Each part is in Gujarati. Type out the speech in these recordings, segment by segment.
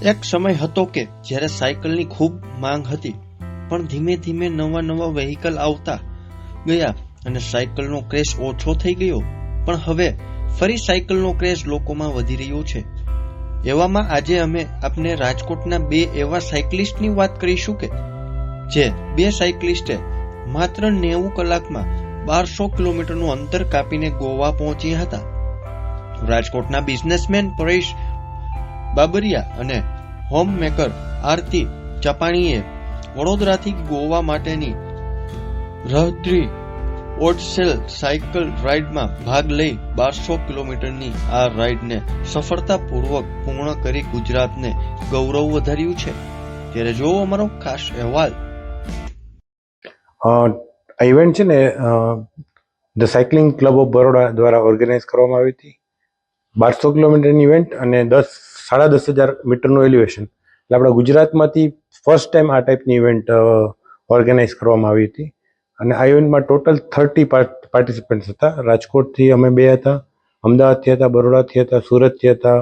એક સમય હતો કે જ્યારે સાયકલની ખૂબ માંગ હતી, પણ ધીમે ધીમે નવા વ્હીકલ આવતા ગયા અને સાયકલનો ક્રેઝ ઓછો થઈ ગયો. પણ હવે ફરી સાયકલનો ક્રેઝ લોકોમાં વધી રહ્યો છે. એવામાં આજે અમે આપને રાજકોટના બે એવા સાયકલિસ્ટની વાત કરીશું કે જે બે સાયકલિસ્ટે માત્ર 90 કલાકમાં 1200 કિલોમીટરનું અંતર કાપીને ગોવા પહોંચ્યા હતા. રાજકોટના બિઝનેસમેન પરેશ બાબરિયા અને હોમ મેકર આરતી ચપાણીએ વડોદરાથી ગોવા માટેની રહદ્રી ઓડસેલ સાયકલ રાઇડમાં ભાગ લઈ 1200 કિલોમીટરની આ રાઇડને સફળતાપૂર્વક પૂર્ણ કરી ગુજરાતને ગૌરવ વધાર્યું છે. ત્યારે જોવો અમારો ખાસ અહેવાલ. આ ઇવેન્ટ છે ને the cycling club of Baroda દ્વારા ઓર્ગેનાઇઝ કરવામાં આવી હતી. 1200 કિલોમીટરની ઇવેન્ટ અને 10,000 મીટરનું એલિવેશન. એટલે આપણા ગુજરાતમાંથી ફર્સ્ટ ટાઈમ આ ટાઈપની ઇવેન્ટ ઓર્ગેનાઇઝ કરવામાં આવી હતી. અને આ ઇવેન્ટમાં ટોટલ 30 પાર્ટિસિપન્ટ્સ હતા. રાજકોટથી અમે 2 હતા, અમદાવાદથી હતા, બરોડાથી હતા, સુરતથી હતા,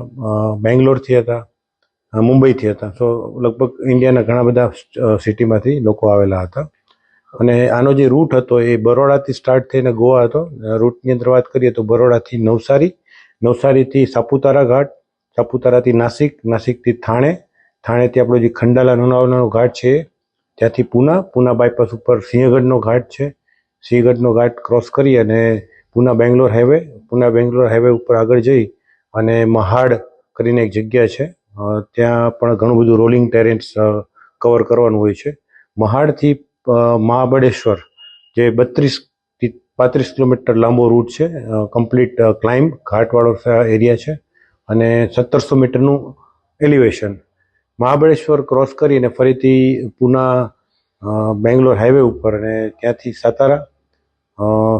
બેંગ્લોરથી હતા, મુંબઈથી હતા. સો લગભગ ઇન્ડિયાના ઘણા બધા સિટીમાંથી લોકો આવેલા હતા. અને આનો જે રૂટ હતો એ બરોડાથી સ્ટાર્ટ થઈને ગોવા હતો. રૂટની અંદર વાત કરીએ તો બરોડાથી નવસારી, નવસારીથી સાપુતારા ઘાટ, સાપુતારાથી નાસિક, નાસિકથી થાણે, થાણેથી આપણો જે ખંડાલા લોનાવાલાનો ઘાટ છે, ત્યાંથી પૂના, પૂના બાયપાસ ઉપર સિંહગઢનો ઘાટ છે, સિંહગઢનો ઘાટ ક્રોસ કરી અને પૂના બેંગ્લોર હાઈવે, પૂના બેંગ્લોર હાઈવે ઉપર આગળ જઈ અને મહાડ કરીને એક જગ્યા છે, ત્યાં પણ ઘણું બધું રોલિંગ ટેરેન્સ કવર કરવાનું હોય છે. મહાડથી મહાબળેશ્વર જે 32 થી 35 કિલોમીટર લાંબો રૂટ છે, કમ્પ્લીટ ક્લાઇમ્બ ઘાટવાળો એરિયા છે અને 1700 મીટરનું એલિવેશન. મહાબળેશ્વર ક્રોસ કરીને ફરીથી પૂના બેંગ્લોર હાઈવે ઉપર અને ત્યાંથી સાતારા,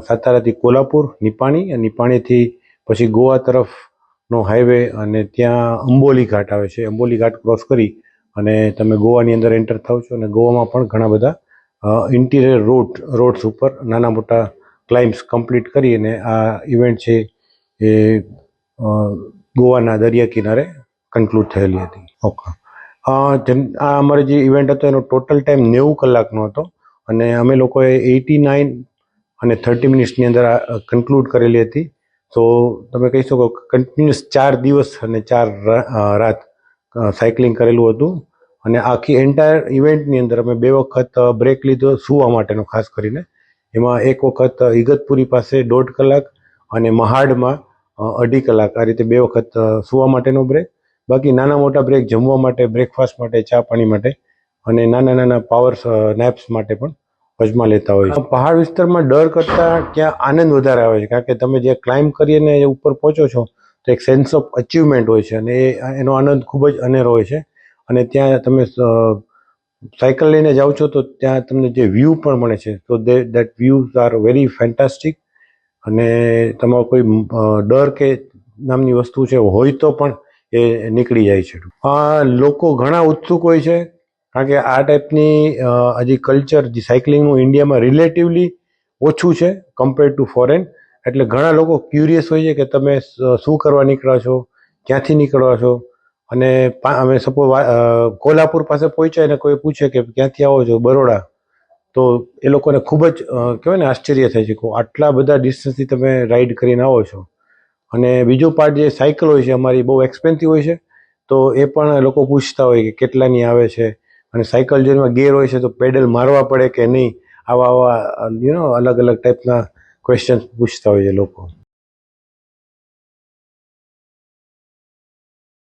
સાતારાથી કોલ્હાપુર, નિપાણી, અને નિપાણીથી પછી ગોવા તરફનો હાઈવે અને ત્યાં અંબોલી ઘાટ આવે છે. અંબોલી ઘાટ ક્રોસ કરી અને તમે ગોવાની અંદર એન્ટર થાવ છો. અને ગોવામાં પણ ઘણા બધા ઇન્ટિરિયર રોડ્સ ઉપર નાના મોટા ક્લાઇમ્બ્સ કમ્પ્લીટ કરી અને આ ઇવેન્ટ છે એ ગોવાના દરિયા કિનારે કન્ક્લુડ થયેલી હતી. ઓકે, આ અમારી જે ઇવેન્ટ હતો એનો ટોટલ ટાઈમ 90 કલાકનો હતો અને અમે લોકોએ 89 અને 30 મિનિટ્સની અંદર કન્ક્લુડ કરેલી હતી. તો તમે કહી શકો કન્ટિન્યુઅસ 4 દિવસ અને 4 રાત સાયકલિંગ કરેલું હતું. અને આખી એન્ટાયર ઇવેન્ટની અંદર અમે 2 વખત બ્રેક લીધો સૂવા માટેનો, ખાસ કરીને. એમાં એક વખત ઇગતપુરી પાસે 1.5 કલાક અને મહાડમાં 2.5 કલાક, આ રીતે 2 વખત સૂવા માટેનો બ્રેક. બાકી નાના મોટા બ્રેક જમવા માટે, બ્રેકફાસ્ટ માટે, ચા પાણી માટે અને નાના પાવર નેપ્સ માટે પણ વચમાં લેતા હોય છે. પહાડ વિસ્તારમાં ડર કરતાં ત્યાં આનંદ વધારે આવે છે, કારણ કે તમે જે ક્લાઇમ્બ કરીને ઉપર પહોંચો છો તો એક સેન્સ ઓફ અચીવમેન્ટ હોય છે અને એનો આનંદ ખૂબ જ અનેરો હોય છે. અને ત્યાં તમે સાયકલ લઈને જાઓ છો તો ત્યાં તમને જે વ્યૂ પણ મળે છે, તો that views are very fantastic. અને તમારો કોઈ ડર કે નામની વસ્તુ છે હોય તો પણ એ નીકળી જાય છે. લોકો ઘણા ઉત્સુક હોય છે, કારણ કે આ ટાઈપની હજી કલ્ચર જે સાયકલિંગનું ઇન્ડિયામાં રિલેટિવલી ઓછું છે કમ્પેર ટુ ફોરેન. એટલે ઘણા લોકો ક્યુરિયસ હોય છે કે તમે શું કરવા નીકળ્યા છો, ક્યાંથી નીકળ્યા છો. અને અમે સપોઝ કોલ્હાપુર પાસે પહોંચ્યા અને કોઈ પૂછે કે ક્યાંથી આવો છો, બરોડા, તો એ લોકોને ખૂબ જ કહેવાય ને આશ્ચર્ય થાય છે કે આટલા બધા ડિસ્ટન્સથી તમે રાઈડ કરીને આવો છો. અને બીજો પાર્ટ જે સાયકલ હોય છે અમારી બહુ એક્સપેન્સિવ હોય છે, તો એ પણ લોકો પૂછતા હોય કે કેટલાની આવે છે. અને સાયકલ જેમાં ગેર હોય છે તો પેડલ મારવા પડે કે નહીં, આવા અલગ અલગ ટાઈપના ક્વેશ્ચન પૂછતા હોય છે લોકો.